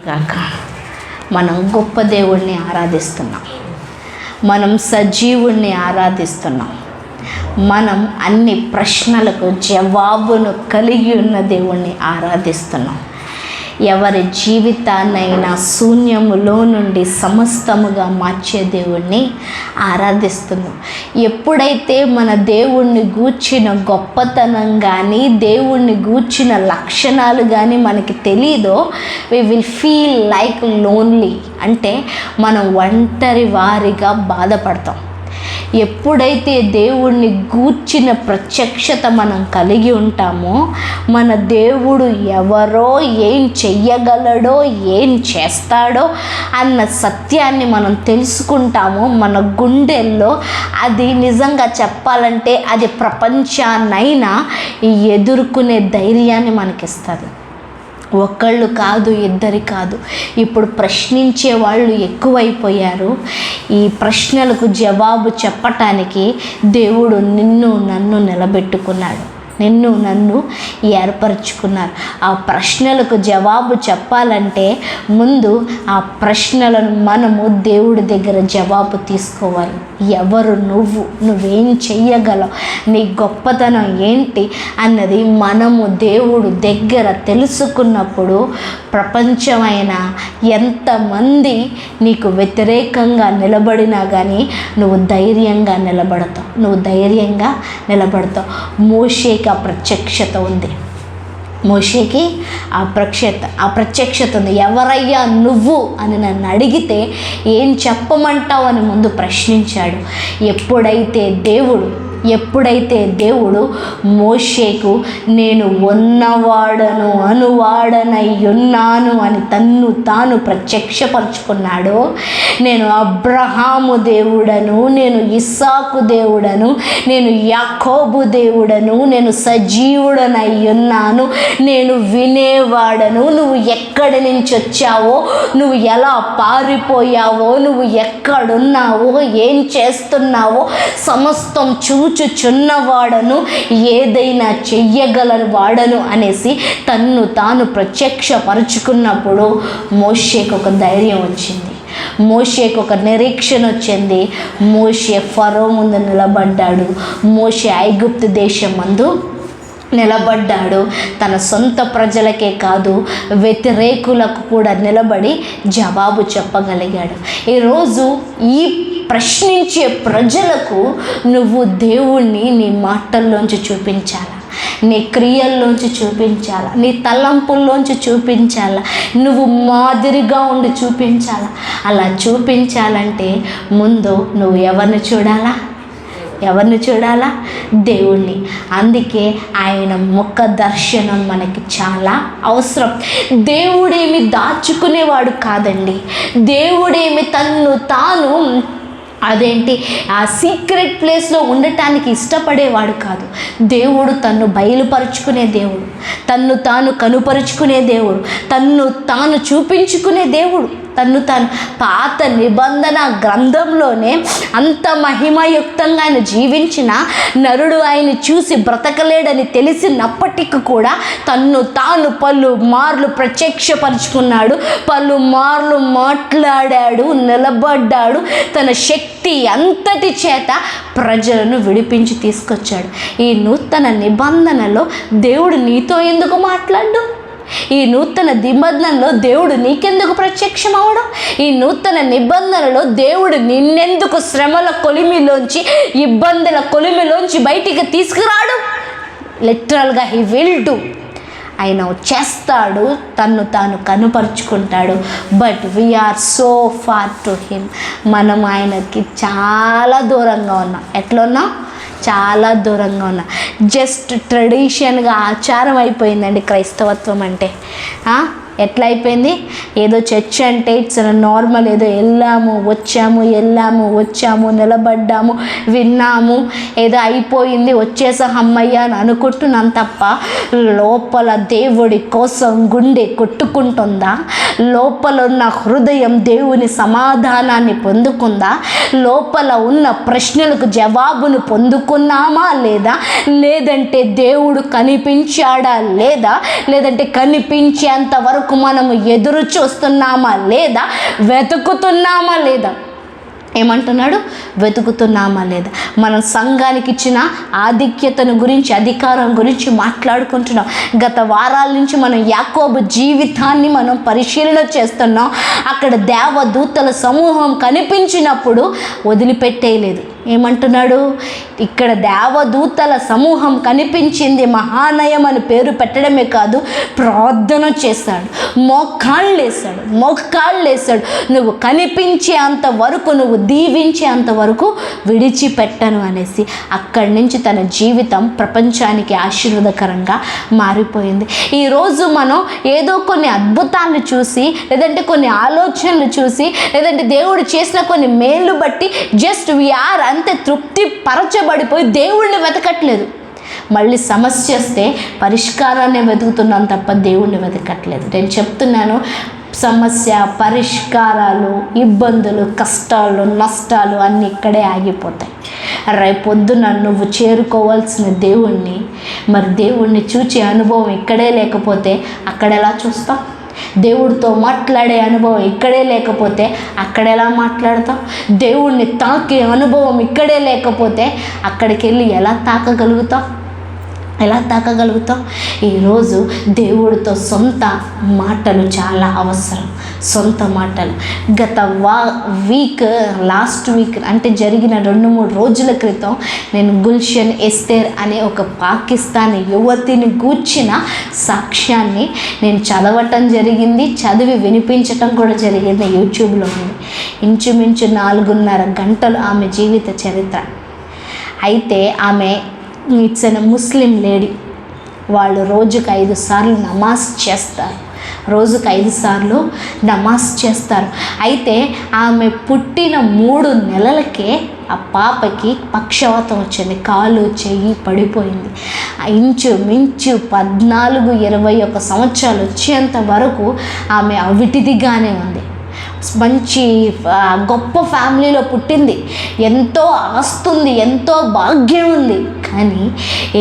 గాక. మనం గొప్ప దేవుణ్ణి ఆరాధిస్తున్నాం, మనం సజీవుణ్ణి ఆరాధిస్తున్నాం, మనం అన్ని ప్రశ్నలకు జవాబును కలిగి ఉన్న దేవుణ్ణి ఆరాధిస్తున్నాం. ఎవరి జీవితాన్నైనా శూన్యములో నుండి సమస్తముగా మార్చే దేవుణ్ణి ఆరాధిస్తున్నాం. ఎప్పుడైతే మన దేవుణ్ణి గూర్చిన గొప్పతనం కానీ దేవుణ్ణి గూర్చిన లక్షణాలు కానీ మనకి తెలీదో, we will feel like lonely, అంటే మనం ఒంటరి వారిగా బాధపడతాం. ఎప్పుడైతే దేవుణ్ణి గూర్చిన ప్రత్యక్షత మనం కలిగి ఉంటామో, మన దేవుడు ఎవరో, ఏం చెయ్యగలడో, ఏం చేస్తాడో అన్న సత్యాన్ని మనం తెలుసుకుంటామో, మన గుండెల్లో అది నిజంగా చెప్పాలంటే అది ప్రపంచాన్నైనా ఎదుర్కొనే ధైర్యాన్ని మనకిస్తుంది. ఒకళ్ళు కాదు, ఇద్దరి కాదు, ఇప్పుడు ప్రశ్నించే వాళ్ళు ఎక్కువైపోయారు. ఈ ప్రశ్నలకు జవాబు చెప్పటానికి దేవుడు నిన్ను నన్ను నిలబెట్టుకున్నాడు, నిన్ను నన్ను ఏర్పరచుకున్నారు. ఆ ప్రశ్నలకు జవాబు చెప్పాలంటే ముందు ఆ ప్రశ్నలను మనము దేవుడి దగ్గర జవాబు తీసుకోవాలి. ఎవరు నువ్వేం చెయ్యగలవు, నీ గొప్పతనం ఏంటి అన్నది మనము దేవుడు దగ్గర తెలుసుకున్నప్పుడు ప్రపంచమైన ఎంతమంది నీకు వ్యతిరేకంగా నిలబడినా కానీ నువ్వు ధైర్యంగా నిలబడతావు. మోషేకి ఆ ప్రత్యక్షత ఉంది, మోషేకి ఆ ప్రత్యక్షత ఉంది. ఎవరయ్యా నువ్వు అని నన్ను అడిగితే ఏం చెప్పమంటావు అని ముందు ప్రశ్నించాడు. ఎప్పుడైతే దేవుడు మోషేకు నేను ఉన్నవాడను అనువాడనై ఉన్నాను అని తన్ను తాను ప్రత్యక్షపరుచుకున్నాడో, నేను అబ్రహాము దేవుడను, నేను ఇస్సాకు దేవుడను, నేను యాకోబు దేవుడను, నేను సజీవుడనై ఉన్నాను, నేను వినేవాడను, నువ్వు ఎక్కడి నుంచి వచ్చావో, నువ్వు ఎలా పారిపోయావో, నువ్వు ఎక్కడున్నావో, ఏం చేస్తున్నావో సమస్తం చూచుచున్నవాడను, ఏదైనా చెయ్యగలను వాడను అనేసి తన్ను తాను ప్రత్యక్షపరుచుకున్నప్పుడు మోషేకు ఒక ధైర్యం వచ్చింది, మోషేకు ఒక నిరీక్షణ వచ్చింది. మోషే ఫరో ముందు నిలబడ్డాడు, మోషే ఐగుప్తు దేశం ముందు నిలబడ్డాడు. తన సొంత ప్రజలకే కాదు వ్యతిరేకులకు కూడా నిలబడి జవాబు చెప్పగలిగాడు. ఈరోజు ఈ ప్రశ్నించే ప్రజలకు నువ్వు దేవుణ్ణి నీ మాటల్లోంచి చూపించాలా, నీ క్రియల్లోంచి చూపించాలా, నీ తలంపుల్లోంచి చూపించాలా, నువ్వు మాదిరిగా ఉండి చూపించాలా. అలా చూపించాలంటే ముందు నువ్వు ఎవరిని చూడాలా? దేవుణ్ణి. అందుకే ఆయన ముఖ దర్శనం మనకి చాలా అవసరం. దేవుడేమి దాచుకునేవాడు కాదండి, దేవుడేమి తన్ను తాను ఆ సీక్రెట్ ప్లేస్లో ఉండటానికి ఇష్టపడేవాడు కాదు. దేవుడు తన్ను బయలుపరుచుకునే దేవుడు, తన్ను తాను కనుపరుచుకునే దేవుడు, తన్ను తాను చూపించుకునే దేవుడు. తన్ను తాను పాత నిబంధన గ్రంథంలోనే అంత మహిమయుక్తంగా ఆయన జీవించిన నరుడు ఆయన చూసి బ్రతకలేడని తెలిసినప్పటికీ కూడా తన్ను తాను పలు మార్లు ప్రత్యక్షపరుచుకున్నాడు, పలు మార్లు మాట్లాడాడు, నిలబడ్డాడు. తన శక్తి అంతటి చేత ప్రజలను విడిపించి తీసుకొచ్చాడు. ఈ నూతన నిబంధనలో దేవుడు నీతో ఎందుకు మాట్లాడు? ఈ నూతన నిబంధనలో దేవుడు నీకెందుకు ప్రత్యక్షం అవడం? ఈ నూతన నిబంధనలో దేవుడు నిన్నెందుకు శ్రమల కొలిమిలోంచి, ఇబ్బందుల కొలిమిలోంచి బయటికి తీసుకురాడు? లిటరల్గా హీ విల్ డూ, ఆయన చేస్తాడు, తన్ను తాను కనుపరుచుకుంటాడు. But we are so far to him. మనం ఆయనకి చాలా దూరంగా ఉన్నాం. ఎట్లా ఉన్నాం? చాలా దూరంగా ఉన్నా. జస్ట్ ట్రెడిషన్గా ఆచారం అయిపోయిందండి క్రైస్తవత్వం అంటే. ఎట్లా అయిపోయింది? ఏదో చర్చ్ అంటే ఇట్స్ నార్మల్, ఏదో వెళ్ళాము వచ్చాము నిలబడ్డాము విన్నాము, ఏదో అయిపోయింది వచ్చేసాం అమ్మయ్య అని అనుకుంటున్నాం తప్ప లోపల దేవుడి కోసం గుండె కొట్టుకుంటుందా? లోపల ఉన్న హృదయం దేవుని సమాధానాన్ని పొందుకుందా? లోపల ఉన్న ప్రశ్నలకు జవాబును పొందుకున్నామా లేదా? లేదంటే దేవుడు కనిపించాడా లేదా? లేదంటే కనిపించేంత వరకు మనము ఎదురు చూస్తున్నామా లేదా, వెతుకుతున్నామా లేదా? ఏమంటున్నాడు? వెతుకుతున్నామా లేదా? మనం సంఘానికి ఇచ్చిన ఆధిక్యతను గురించి, అధికారం గురించి మాట్లాడుకుంటున్నాం. గత వారాల నుంచి మనం యాకోబు జీవితాన్ని మనం పరిశీలన చేస్తున్నాం. అక్కడ దేవదూతల సమూహం కనిపించినప్పుడు వదిలిపెట్టేయలేదు. ఏమంటున్నాడు? ఇక్కడ దేవదూతల సమూహం కనిపించింది, మహానయం అని పేరు పెట్టడమే కాదు, ప్రార్థన చేశాడు, మోకాళ్ళేశాడు. నువ్వు కనిపించే అంతవరకు, నువ్వు దీవించే అంతవరకు విడిచిపెట్టను అనేసి అక్కడి నుంచి తన జీవితం ప్రపంచానికి ఆశీర్వాదకరంగా మారిపోయింది. ఈరోజు మనం ఏదో కొన్ని అద్భుతాలను చూసి, లేదంటే కొన్ని ఆలోచనలు చూసి, లేదంటే దేవుడు చేసిన కొన్ని మేళ్ళు బట్టి జస్ట్ వీఆర్ అంతే తృప్తి పరచబడిపోయి దేవుణ్ణి వెతకట్లేదు. మళ్ళీ సమస్య వస్తే పరిష్కారాన్ని వెతుకుతున్నాను తప్ప దేవుణ్ణి వెతకట్లేదు. నేను చెప్తున్నాను, సమస్య, పరిష్కారాలు, ఇబ్బందులు, కష్టాలు, నష్టాలు అన్నీ ఇక్కడే ఆగిపోతాయి. రేపొద్దున నువ్వు చేరుకోవాల్సిన దేవుణ్ణి, మరి దేవుణ్ణి చూచే అనుభవం ఇక్కడే లేకపోతే అక్కడ ఎలా చూస్తావు? దేవుడితో మాట్లాడే అనుభవం ఇక్కడే లేకపోతే అక్కడెలా మాట్లాడతావు? దేవుణ్ణి తాకే అనుభవం ఇక్కడే లేకపోతే అక్కడికి వెళ్ళి ఎలా తాకగలుగుతావు? ఈరోజు దేవుడితో సొంత మాటలు చాలా అవసరం. సొంత మాటలు. గత లాస్ట్ వీక్ అంటే జరిగిన 2-3 రోజుల క్రితం నేను గుల్షన్ ఎస్తేర్ అనే ఒక పాకిస్తానీ యువతిని గూర్చిన సాక్ష్యాన్ని నేను చదవటం జరిగింది, చదివి వినిపించటం కూడా జరిగింది. యూట్యూబ్లో ఉంది. ఇంచుమించు 4.5 గంటలు ఆమె జీవిత చరిత్ర. అయితే ఆమె ఇట్స్ ఎన్ ముస్లిం లేడీ. వాళ్ళు రోజుకు 5 సార్లు నమాజ్ చేస్తారు. అయితే ఆమె పుట్టిన 3 నెలలకే ఆ పాపకి పక్షవాతం వచ్చింది. కాలు చెయ్యి పడిపోయింది. ఇంచుమించు 14-21 సంవత్సరాలు వచ్చేంత వరకు ఆమె అవిటిదిగానే ఉంది. మంచి గొప్ప ఫ్యామిలీలో పుట్టింది, ఎంతో ఆస్తుంది, ఎంతో భాగ్యం ఉంది. కానీ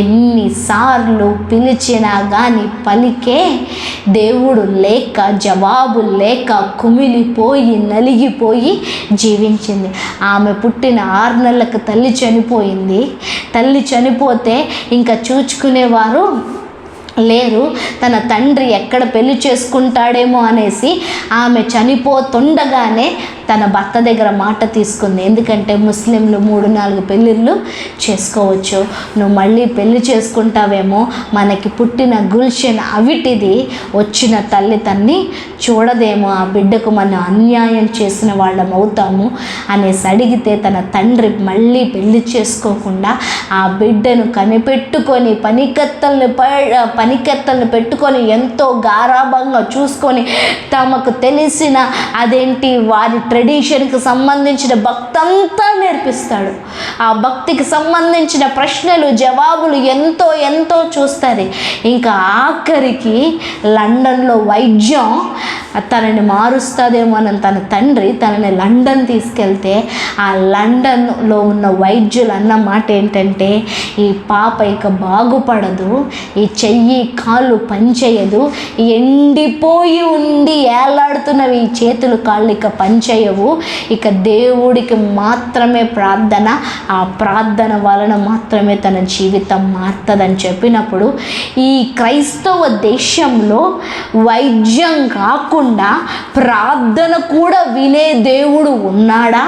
ఎన్నిసార్లు పిలిచినా కానీ పలికే దేవుడు లేక, జవాబు లేక కుమిలిపోయి నలిగిపోయి జీవించింది. ఆమె పుట్టిన 6 నెలలకు తల్లి చనిపోయింది. తల్లి చనిపోతే ఇంకా చూచుకునేవారు లేరు. తన తండ్రి ఎక్కడ పెళ్లి చేసుకుంటాడేమో అనేసి ఆమె చనిపోతుండగానే తన భర్త దగ్గర మాట తీసుకుంది. ఎందుకంటే ముస్లింలు 3-4 పెళ్ళిళ్ళు చేసుకోవచ్చు, నువ్వు మళ్ళీ పెళ్లి చేసుకుంటావేమో, మనకి పుట్టిన గుల్షన్ అవిటిది, వచ్చిన తల్లి తన్ని చూడదేమో, ఆ బిడ్డకు మనం అన్యాయం చేసిన వాళ్ళం అవుతాము అనేసి అడిగితే తన తండ్రి మళ్ళీ పెళ్లి చేసుకోకుండా ఆ బిడ్డను కనిపెట్టుకొని పనికెత్తల్ని పెట్టుకొని ఎంతో గారాభంగా చూసుకొని తమకు తెలిసిన అదేంటి వారి ట్రెడిషన్కి సంబంధించిన భక్తి అంతా నేర్పిస్తాడు. ఆ భక్తికి సంబంధించిన ప్రశ్నలు జవాబులు ఎంతో ఎంతో చూస్తారు. ఇంకా ఆఖరికి లండన్లో వైద్యం తనని మారుస్తుందేమో అని తన తండ్రి తనని లండన్ తీసుకెళ్తే ఆ లండన్లో ఉన్న వైద్యులు అన్న మాట ఏంటంటే, ఈ పాప ఇక బాగుపడదు, ఈ చెయ్యి కాళ్ళు పనిచేయదు, ఎండిపోయి ఉండి ఏలాడుతున్నవి ఈ చేతులు కాళ్ళు ఇక పనిచేయవు, ఇక దేవుడికి మాత్రమే ప్రార్థన, ఆ ప్రార్థన వలన మాత్రమే తన జీవితం మారుతుందని చెప్పినప్పుడు, ఈ క్రైస్తవ దేశంలో వైద్యం కాకుండా ప్రార్థన కూడా వినే దేవుడు ఉన్నాడా?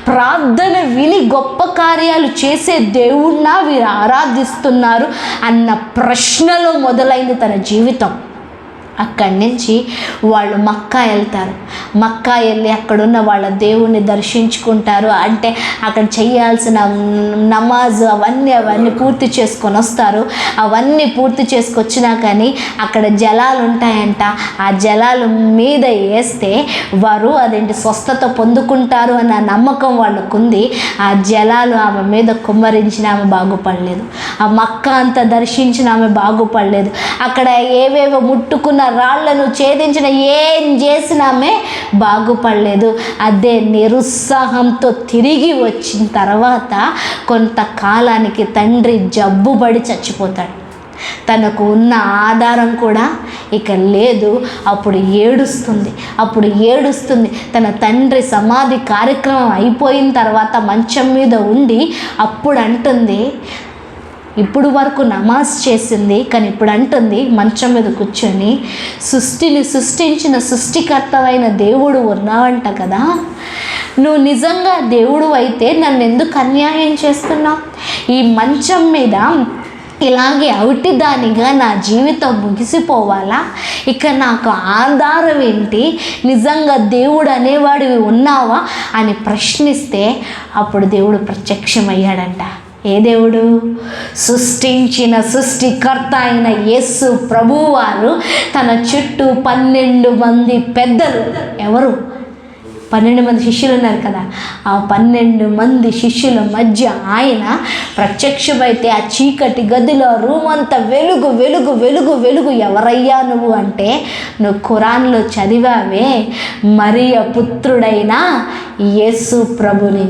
ప్రార్థన విని గొప్ప కార్యాలు చేసే దేవుడినా వీరు ఆరాధిస్తున్నారు అన్న ప్రశ్నలో మొదలైంది తన జీవితం. అక్కడి నుంచి వాళ్ళు మక్కా వెళ్తారు. మక్కా వెళ్ళి అక్కడున్న వాళ్ళ దేవుణ్ణి దర్శించుకుంటారు. అంటే అక్కడ చేయాల్సిన నమాజ్ అవన్నీ పూర్తి చేసుకొని వస్తారు. అవన్నీ పూర్తి చేసుకొచ్చినా కానీ అక్కడ జలాలు ఉంటాయంట. ఆ జలాలు మీద వేస్తే వారు అదేంటి స్వస్థత పొందుకుంటారు అన్న నమ్మకం వాళ్ళకుంది. ఆ జలాలు ఆమె మీద కుమ్మరించిన ఆమె బాగుపడలేదు. ఆ మక్కా అంతా దర్శించిన ఆమె బాగుపడలేదు. అక్కడ ఏవేవో ముట్టుకున్న రాళ్లను ఛేదించిన ఏం చేసినామే బాగుపడలేదు. అదే నిరుత్సాహంతో తిరిగి వచ్చిన తర్వాత కొంతకాలానికి తండ్రి జబ్బుపడి చచ్చిపోతాడు. తనకు ఉన్న ఆధారం కూడా ఇక లేదు. అప్పుడు ఏడుస్తుంది. తన తండ్రి సమాధి కార్యక్రమం అయిపోయిన తర్వాత మంచం మీద ఉండి అప్పుడు అంటుంది, ఇప్పుడు వరకు నమాజ్ చేసింది కానీ ఇప్పుడు అంటుంది మంచం మీద కూర్చొని, సృష్టిని సృష్టించిన సృష్టికర్తవైన దేవుడు ఉన్నావంట కదా, నువ్వు నిజంగా దేవుడు అయితే నన్ను ఎందుకు అన్యాయం చేస్తున్నావు? ఈ మంచం మీద ఇలాగే అవిటిదానిగా నా జీవితం ముగిసిపోవాలా? ఇక నాకు ఆధారం ఏంటి? నిజంగా దేవుడు అనేవాడివి ఉన్నావా అని ప్రశ్నిస్తే అప్పుడు దేవుడు ప్రత్యక్షమయ్యాడంట. ఏ దేవుడు? సృష్టించిన సృష్టికర్త అయిన యేసు ప్రభువారు తన చుట్టూ 12 మంది పెద్దలు, ఎవరు? 12 మంది శిష్యులు ఉన్నారు కదా, ఆ 12 మంది శిష్యుల మధ్య ఆయన ప్రత్యక్షమైతే ఆ చీకటి గదిలో రూమ్ అంతా వెలుగు వెలుగు వెలుగు వెలుగు. ఎవరయ్యా నువ్వు అంటే, నువ్వు ఖురాన్లో చదివావే, మరియ పుత్రుడైన యేసు ప్రభుని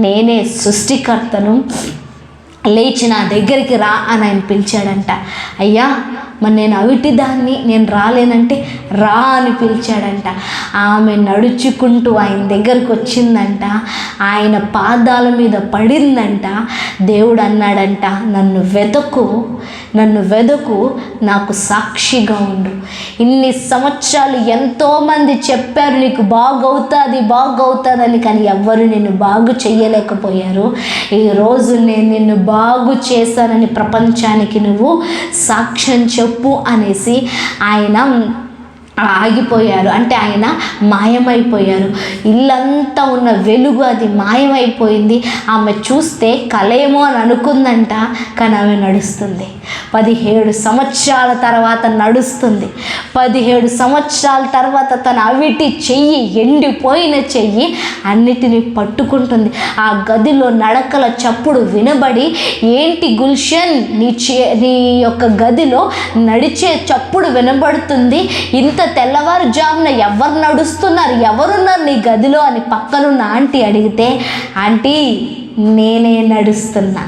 నేనే సృష్టికర్తను, లేచి నా దగ్గరికి రా అని ఆయన పిలిచాడంట. అయ్యా మరి నేను అవిటిదాన్ని, నేను రాలేనంటే రా అని పిలిచాడంట. ఆమె నడుచుకుంటూ ఆయన దగ్గరకు వచ్చిందంట, ఆయన పాదాల మీద పడిందంట. దేవుడు అన్నాడంట, నన్ను వెదకు, నాకు సాక్షిగా ఉండు. ఇన్ని సంవత్సరాలు ఎంతోమంది చెప్పారు నీకు బాగవుతుందని, కానీ ఎవ్వరు నిన్ను బాగు చెయ్యలేకపోయారు. ఈరోజు నేను నిన్ను బాగు చేశానని ప్రపంచానికి నువ్వు సాక్ష్యం చెప్పు అనేసి ఆయన ఆగిపోయారు. అంటే ఆయన మాయమైపోయారు. ఇల్లంతా ఉన్న వెలుగు అది మాయమైపోయింది. ఆమె చూస్తే కలేమో అని అనుకుందంట, కానీ ఆమె నడుస్తుంది. 17 సంవత్సరాల తర్వాత నడుస్తుంది. 17 సంవత్సరాల తర్వాత తన అవిటి చెయ్యి, ఎండిపోయిన చెయ్యి అన్నిటినీ పట్టుకుంటుంది. ఆ గదిలో నడకల చప్పుడు వినబడి, ఏంటి గుల్షన్ నీ యొక్క గదిలో నడిచే చప్పుడు వినబడుతుంది, ఇంత తెల్లవారుజామున ఎవరు నడుస్తున్నారు, ఎవరున్నారు నీ గదిలో అని పక్కనున్న ఆంటీ అడిగితే, ఆంటీ నేనే నడుస్తున్నా.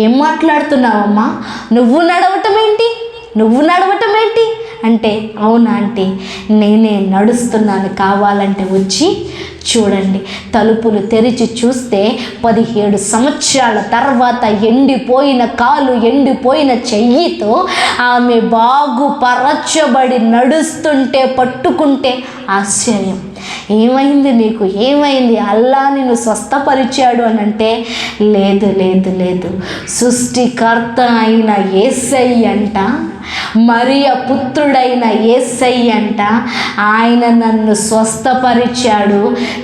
ఏం మాట్లాడుతున్నావమ్మా? నువ్వు నడవటం ఏంటి అంటే, అవునా ఆంటీ నేనే నడుస్తున్నాను, కావాలంటే వచ్చి చూడండి. తలుపులు తెరిచి చూస్తే 17 సంవత్సరాల తర్వాత ఎండిపోయిన కాలు, ఎండిపోయిన చెయ్యితో ఆమె బాగుపరచబడి నడుస్తుంటే పట్టుకుంటే ఆశ్చర్యం. ఏమైంది నీకు? ఏమైంది? అల్లా నిన్ను స్వస్థపరిచాడు అని అంటే, లేదు, సృష్టికర్త అయిన యేసయ్య అంట, మరియ పుత్రుడైన యేసయ్య అంట, ఆయన నన్ను స్వస్థపరిచాడు,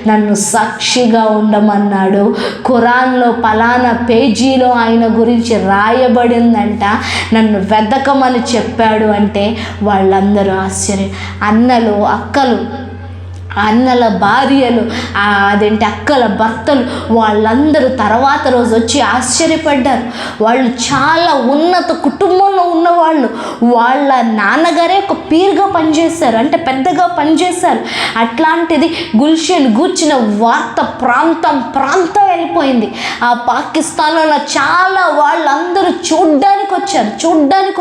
నన్ను సాక్షిగా ఉండమన్నాడు. ఖురాన్లో పలానా పేజీలో ఆయన గురించి రాయబడిందంట, నన్ను వెదకమని చెప్పాడు అంటే వాళ్ళందరూ ఆశ్చర్యం. అన్నలు, అన్నల భార్యలు, అక్కల భర్తలు, వాళ్ళందరూ తర్వాత రోజు వచ్చి ఆశ్చర్యపడ్డారు. వాళ్ళు చాలా ఉన్నత కుటుంబంలో ఉన్నవాళ్ళు. వాళ్ళ నాన్నగారే ఒక పీరుగా పనిచేశారు, అంటే పెద్దగా పనిచేశారు. అట్లాంటిది గుల్షన్ గూర్చిన వార్త ప్రాంతం వెళ్ళిపోయింది. ఆ పాకిస్తాన్లో చాలా వాళ్ళందరూ చూడ్డానికి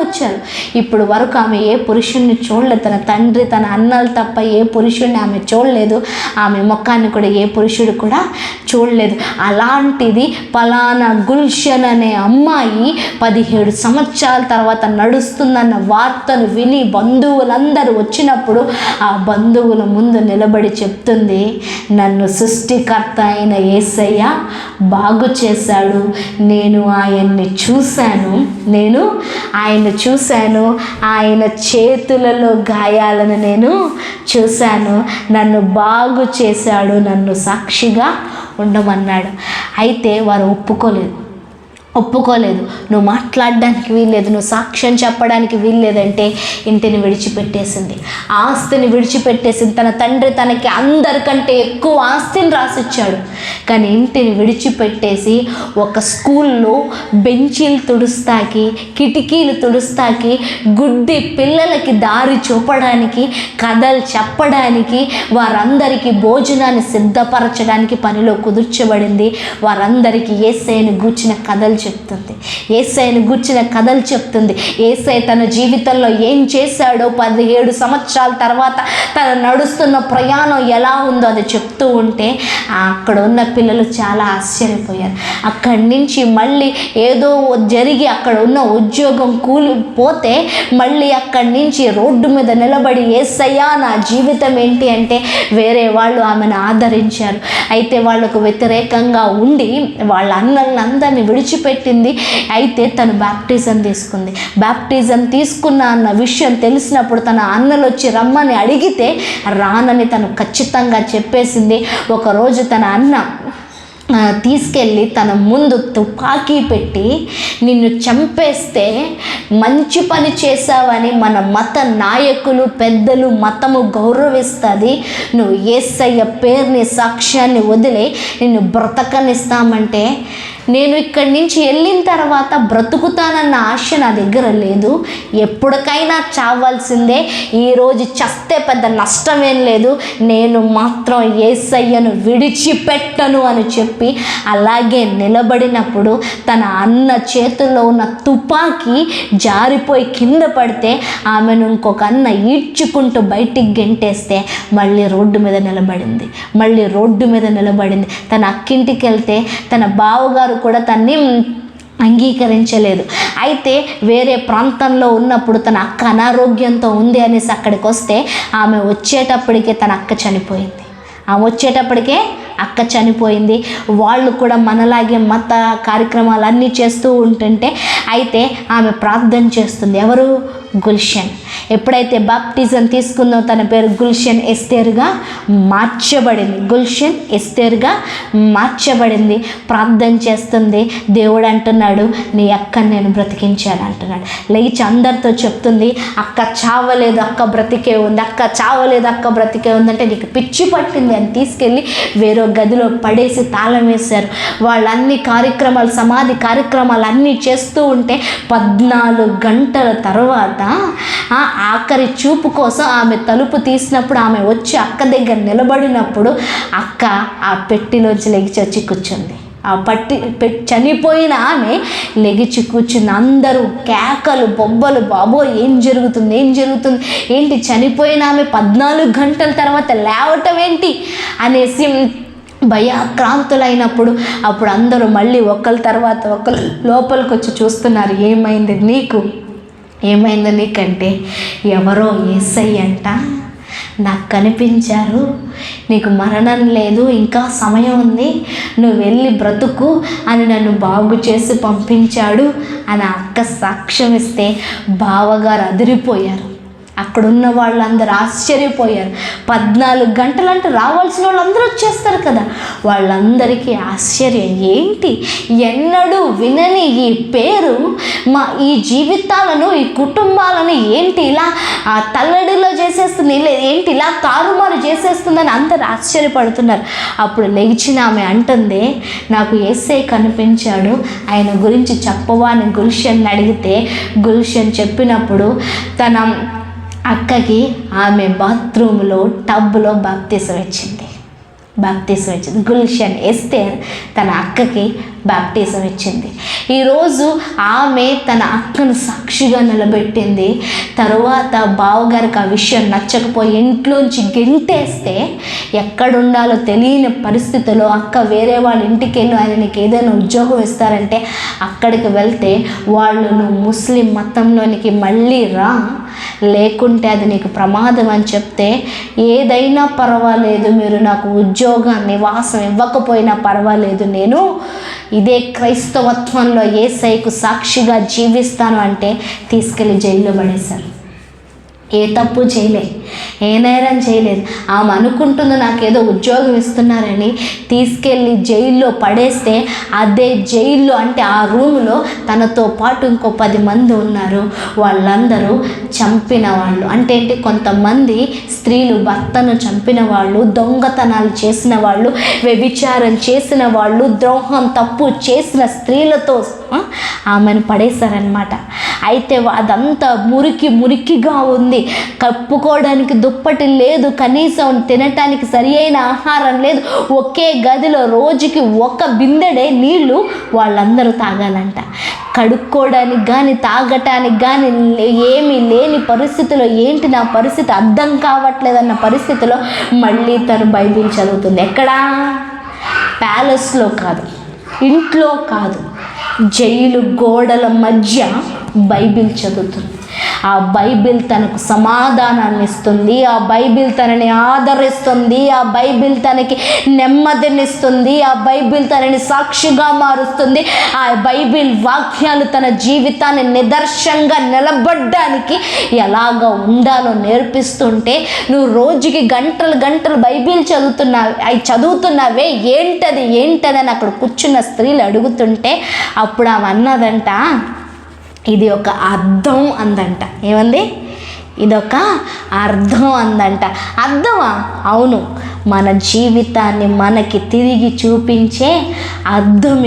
వచ్చారు. ఇప్పుడు వరకు ఆమె ఏ పురుషుణ్ణి చూడలేదు. తన తండ్రి, తన అన్నలు తప్ప ఏ పురుషుణ్ణి ఆమె చూడలేదు. ఆమె ముఖాన్ని కూడా ఏ పురుషుడు కూడా చూడలేదు. అలాంటిది పలానా గుల్షన్ అనే అమ్మాయి 17 సంవత్సరాల తర్వాత నడుస్తుందన్న వార్తను విని బంధువులందరూ వచ్చినప్పుడు ఆ బంధువుల ముందు నిలబడి చెప్తుంది, నన్ను సృష్టికర్త అయిన యేసయ్య బాగు చేశాడు, నేను ఆయన్ని చూశాను, ఆయన చేతులలో గాయాలను నేను చూశాను, నన్ను బాగు చేశాడు, నన్ను సాక్షిగా ఉండమన్నాడు. అయితే వారు ఒప్పుకోలేదు. నువ్వు మాట్లాడడానికి వీల్లేదు, నువ్వు సాక్ష్యం చెప్పడానికి వీల్లేదంటే ఇంటిని విడిచిపెట్టేసింది, ఆస్తిని విడిచిపెట్టేసింది. తన తండ్రి తనకి అందరికంటే ఎక్కువ ఆస్తిని రాసిచ్చాడు, కానీ ఇంటిని విడిచిపెట్టేసి ఒక స్కూల్లో బెంచీలు తుడుస్తాకి, కిటికీలు తుడుస్తాకి, గుడ్డి పిల్లలకి దారి చూపడానికి, కథలు చెప్పడానికి, వారందరికీ భోజనాన్ని సిద్ధపరచడానికి పనిలో కుదుర్చబడింది. వారందరికీ యేసయ్యను గూర్చిన కథలు చెప్తుంది, యేసయ్యను గూర్చిన కథలు చెప్తుంది. యేసయ్య తన జీవితంలో ఏం చేశాడో 17 సంవత్సరాల తర్వాత తను నడుస్తున్న ప్రయాణం ఎలా ఉందో అది చెప్తూ ఉంటే అక్కడ ఉన్న పిల్లలు చాలా ఆశ్చర్యపోయారు. అక్కడి నుంచి మళ్ళీ ఏదో జరిగి అక్కడ ఉన్న ఉద్యోగం కూలిపోతే మళ్ళీ అక్కడి నుంచి రోడ్డు మీద నిలబడి యేసయ్యా నా జీవితం ఏంటి అంటే వేరే వాళ్ళు ఆమెను ఆదరించారు. అయితే వాళ్ళకు వ్యతిరేకంగా ఉండి వాళ్ళ అన్నలందరినీ విడిచిపెట్టింది. అయితే తను బాప్టిజం తీసుకుంది. బాప్టిజం తీసుకున్న అన్న విషయం తెలిసినప్పుడు తన అన్నలు వచ్చి రమ్మని అడిగితే రానని తను ఖచ్చితంగా చెప్పేసింది. ఒకరోజు తన అన్న తీసుకెళ్ళి తన ముందు తుపాకీ పెట్టి నిన్ను చంపేస్తే మంచి పని చేశావని మన మత నాయకులు పెద్దలు మతము గౌరవిస్తుంది, నువ్వు యేసయ్య పేరుని సాక్ష్యాన్ని వదిలే నిన్ను బ్రతకనిస్తామంటే నేను ఇక్కడి నుంచి వెళ్ళిన తర్వాత బ్రతుకుతానన్న ఆశ నా దగ్గర లేదు, ఎప్పటికైనా చావాల్సిందే, ఈరోజు చస్తే పెద్ద నష్టమేం లేదు, నేను మాత్రం యేసయ్యను విడిచిపెట్టను అని చెప్పి అలాగే నిలబడినప్పుడు తన అన్న చేతుల్లో ఉన్న తుపాకీ జారిపోయి కింద పడితే ఆమెను ఇంకొక అన్న ఈడ్చుకుంటూ బయటికి గెంటేస్తే మళ్ళీ రోడ్డు మీద నిలబడింది. తన అక్కింటికి వెళ్తే తన బావగారు కూడా తన్ని అంగీకరించలేదు. అయితే వేరే ప్రాంతంలో ఉన్నప్పుడు తన అక్క అనారోగ్యంతో ఉంది అనేసి అక్కడికి వస్తే ఆమె వచ్చేటప్పటికే తన అక్క చనిపోయింది. వాళ్ళు కూడా మనలాగే మత కార్యక్రమాలన్నీ చేస్తూ ఉంటుంటే అయితే ఆమె ప్రార్థన చేస్తుంది. ఎవరు? గుల్షన్. ఎప్పుడైతే బాప్టిజం తీసుకుందో తన పేరు గుల్షన్ ఎస్తేర్గా మార్చబడింది. ప్రార్థన చేస్తుంది. దేవుడు అంటున్నాడు నీ అక్కని నేను బ్రతికించాను అంటున్నాడు. లేచి అందరితో చెప్తుంది అక్క చావలేదు, అక్క బ్రతికే ఉంది అంటే నీకు పిచ్చి పట్టింది అని తీసుకెళ్ళి వేరే గదిలో పడేసి తాళం వేశారు. వాళ్ళన్ని సమాధి కార్యక్రమాలు అన్నీ చేస్తూ ఉంటే 14 గంటల తర్వాత ఆఖరి చూపు కోసం ఆమె తలుపు తీసినప్పుడు ఆమె వచ్చి అక్క దగ్గర నిలబడినప్పుడు అక్క ఆ పెట్టిలోంచి లెగిచి వచ్చి కూర్చుంది. ఆ చనిపోయిన ఆమె లెగిచి కూర్చుంది. అందరూ కేకలు బొబ్బలు, బాబో ఏం జరుగుతుంది ఏంటి చనిపోయిన ఆమె 14 గంటల తర్వాత లేవటం ఏంటి అనేసి భయాక్రాంతులైనప్పుడు అప్పుడు అందరూ మళ్ళీ ఒకరి తర్వాత ఒకరు లోపలికి వచ్చి చూస్తున్నారు. ఏమైంది నీకంటే ఎవరో యేసయ్య అంట నాకు కనిపించారు, నీకు మరణం లేదు, ఇంకా సమయం ఉంది, నువ్వు వెళ్ళి బ్రతుకు అని నన్ను బాగు చేసి పంపించాడు అని అక్క సాక్ష్యం ఇస్తే బావగారు అదిరిపోయారు. అక్కడున్న వాళ్ళందరూ ఆశ్చర్యపోయారు. 14 గంటలంటే రావాల్సిన వాళ్ళందరూ వచ్చేస్తారు కదా, వాళ్ళందరికీ ఆశ్చర్యం. ఏంటి ఎన్నడూ వినని ఈ పేరు ఈ జీవితాలను ఈ కుటుంబాలను ఏంటి ఇలా తల్లడిలో చేసేస్తుంది, ఏంటి ఇలా తారుమారు చేసేస్తుందని అందరూ ఆశ్చర్యపడుతున్నారు. అప్పుడు లేచిన ఆమె అంటుంది నాకు యేసయ్య కనిపించాడు, ఆయన గురించి చెప్పవా అని గుల్షన్ అడిగితే గుల్షన్ చెప్పినప్పుడు తన అక్కకి ఆమె బాత్రూంలో టబ్లో బాప్తిసం ఇచ్చింది. గుల్షన్ ఎస్తేర్ తన అక్కకి బాప్టిజం ఇచ్చింది. ఈరోజు ఆమె తన అక్కను సాక్షిగా నిలబెట్టింది. తరువాత బావగారికి ఆ విషయం నచ్చకపోయి ఇంట్లోంచి గెంటేస్తే ఎక్కడుండాలో తెలియని పరిస్థితిలో అక్క వేరే వాళ్ళ ఇంటికి వెళ్ళి ఆయన నీకు ఏదైనా ఉద్యోగం ఇస్తారంటే అక్కడికి వెళ్తే వాళ్ళు నువ్వు ముస్లిం మతంలోనికి మళ్ళీ రా, లేకుంటే అది నీకు ప్రమాదం అని చెప్తే ఏదైనా పర్వాలేదు, మీరు నాకు ఉద్యోగం నివాసం ఇవ్వకపోయినా పర్వాలేదు, నేను ఇదే క్రైస్తవత్వంలో యేసయ్యకు సాక్షిగా జీవిస్తాను అంటే తీసుకెళ్ళి జైల్లో పడేశారు. ఏ తప్పు చేయలేదు, ఏ నేరం చేయలేదు. ఆమె అనుకుంటుంది నాకేదో ఉద్యోగం ఇస్తున్నారని తీసుకెళ్ళి జైల్లో పడేస్తే అదే జైల్లో అంటే ఆ రూమ్లో తనతో పాటు ఇంకో 10 మంది ఉన్నారు. వాళ్ళందరూ చంపిన వాళ్ళు. అంటే ఏంటి, కొంతమంది స్త్రీలు భర్తను చంపిన వాళ్ళు, దొంగతనాలు చేసిన వాళ్ళు, వ్యభిచారం చేసిన వాళ్ళు, ద్రోహం తప్పు చేసిన స్త్రీలతో ఆమెను పడేశారనమాట. అయితే అదంతా మురికిగా ఉంది, కప్పుకోవడానికి కట్టుకోవడానికి దుప్పటి లేదు, కనీసం తినటానికి సరి అయిన ఆహారం లేదు. ఒకే గదిలో రోజుకి 1 బిందెడే నీళ్లు వాళ్ళందరూ తాగాలంట. కడుక్కోవడానికి కానీ తాగటానికి కానీ ఏమీ లేని పరిస్థితిలో, ఏంటి నా పరిస్థితి అర్థం కావట్లేదన్న పరిస్థితిలో మళ్ళీ తను బైబిల్ చదువుతుంది. ఎక్కడా? ప్యాలెస్లో కాదు, ఇంట్లో కాదు, జైలు గోడల మధ్య బైబిల్ చదువుతుంది. ఆ బైబిల్ తనకు సమాధానాన్ని ఇస్తుంది, ఆ బైబిల్ తనని ఆదరిస్తుంది, ఆ బైబిల్ తనకి నెమ్మదినిస్తుంది, ఆ బైబిల్ తనని సాక్షిగా మారుస్తుంది. ఆ బైబిల్ వాక్యాలు తన జీవితాన్ని నిదర్శనంగా నిలబడ్డానికి ఎలాగ ఉండాలో నేర్పిస్తుంటే, నువ్వు రోజుకి గంటలు గంటలు బైబిల్ చదువుతున్నావే ఏంటది అని అక్కడ కూర్చున్న స్త్రీలు అడుగుతుంటే అప్పుడు ఆమె అన్నదంట, ఇది ఒక అర్థం అందంట. ఏమంది? ఇదొక అర్థం అందంట. అర్థమా? అవును, మన జీవితాన్ని మనకి తిరిగి చూపించే అర్థం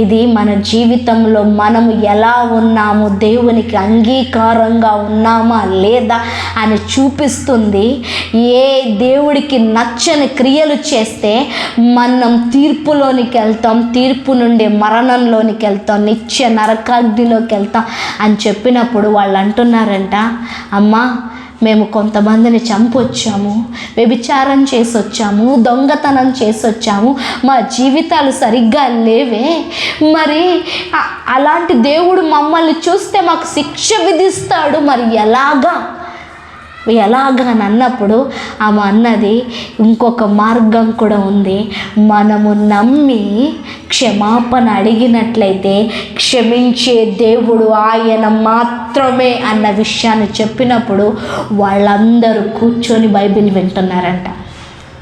ఇది మన జీవితంలో మనము ఎలా ఉన్నాము, దేవునికి అంగీకారంగా ఉన్నామా లేదా అని చూపిస్తుంది. ఏ దేవుడికి నచ్చని క్రియలు చేస్తే మనం తీర్పులోనికి వెళ్తాం, తీర్పు నుండి మరణంలోనికి వెళ్తాం, నిత్య నరకాగ్నిలోకి వెళ్తాం అని చెప్పినప్పుడు వాళ్ళు అంటున్నారంట, అమ్మా మేము కొంతమందిని చంపొచ్చాము, వ్యభిచారం చేసొచ్చాము, దొంగతనం చేసొచ్చాము, మా జీవితాలు సరిగ్గా లేవే, మరి అలాంటి దేవుడు మమ్మల్ని చూస్తే మాకు శిక్ష విధిస్తాడు, మరి ఎలాగా అని అన్నప్పుడు ఆమె అన్నది, ఇంకొక మార్గం కూడా ఉంది. మనము నమ్మి క్షమాపణ అడిగినట్లయితే క్షమించే దేవుడు ఆయన మాత్రమే అన్న విషయాన్ని చెప్పినప్పుడు వాళ్ళందరూ కూర్చొని బైబిల్ వింటున్నారంట.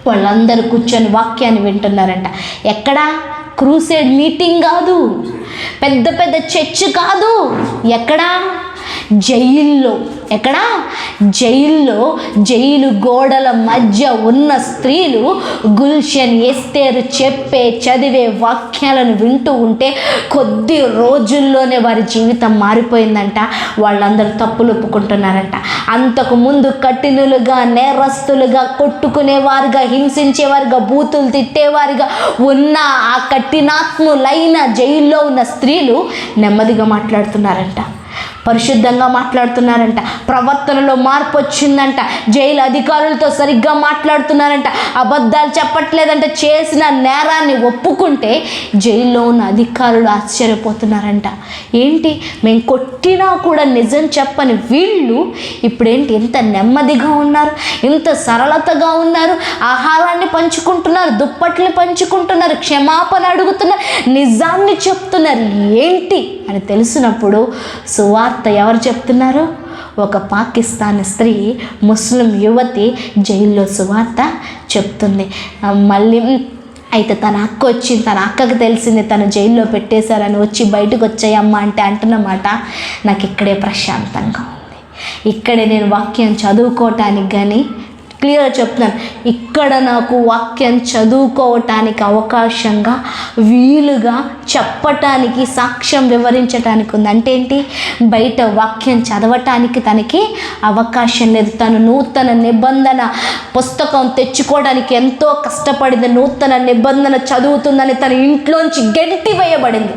వాళ్ళందరూ కూర్చొని వాక్యాన్ని వింటున్నారంట. ఎక్కడ? క్రూసేడ్ మీటింగ్ కాదు, పెద్ద పెద్ద చర్చ్ కాదు, ఎక్కడా? జైల్లో. ఎక్కడ? జైల్లో, జైలు గోడల మధ్య ఉన్న స్త్రీలు గుల్షన్, ఎస్తేరు చదివే వాక్యాలను వింటూ ఉంటే కొద్ది రోజుల్లోనే వారి జీవితం మారిపోయిందంట. వాళ్ళందరూ తప్పులు ఒప్పుకుంటున్నారంట. అంతకుముందు కఠినులుగా, నేరస్తులుగా, కొట్టుకునేవారుగా, హింసించేవారుగా, బూతులు తిట్టేవారుగా ఉన్న ఆ కఠినాత్ములైన జైల్లో ఉన్న స్త్రీలు నెమ్మదిగా మాట్లాడుతున్నారంట, పరిశుద్ధంగా మాట్లాడుతున్నారంట, ప్రవర్తనలో మార్పు వచ్చిందంట, జైలు అధికారులతో సరిగ్గా మాట్లాడుతున్నారంట, అబద్ధాలు చెప్పట్లేదంట, చేసిన నేరాన్ని ఒప్పుకుంటే జైల్లో ఉన్న అధికారులు ఆశ్చర్యపోతున్నారంట. ఏంటి, మేము కొట్టినా కూడా నిజం చెప్పని వీళ్ళు ఇప్పుడేంటి ఇంత నెమ్మదిగా ఉన్నారు, ఇంత సరళతగా ఉన్నారు, ఆహారాన్ని పంచుకుంటున్నారు, దుప్పట్లు పంచుకుంటున్నారు, క్షమాపణ అడుగుతున్నారు, నిజాన్ని చెప్తున్నారు, ఏంటి అని తెలిసినప్పుడు సువార్త ఎవరు చెప్తున్నారు? ఒక పాకిస్తాన్ స్త్రీ, ముస్లిం యువతి జైల్లో సువార్త చెప్తుంది. మళ్ళీ అయితే తన అక్క వచ్చింది, తన అక్కకు తెలిసింది తను జైల్లో పెట్టేశారని, వచ్చి బయటకు వచ్చాయమ్మా అంటే అంటున్నమాట, నాకు ఇక్కడే ప్రశాంతంగా ఉంది, ఇక్కడే నేను వాక్యం చదువుకోవటానికి కానీ క్లియర్గా చెప్తున్నాను, ఇక్కడ నాకు వాక్యం చదువుకోవటానికి అవకాశంగా, వీలుగా చెప్పటానికి, సాక్ష్యం వివరించటానికి ఉంది. అంటే ఏంటి? బయట వాక్యం చదవటానికి తనకి అవకాశం లేదు. తను నూతన నిబంధన పుస్తకం తెచ్చుకోవడానికి ఎంతో కష్టపడింది, నూతన నిబంధన చదువుతుందని తన ఇంట్లోంచి గెంటి వేయబడింది.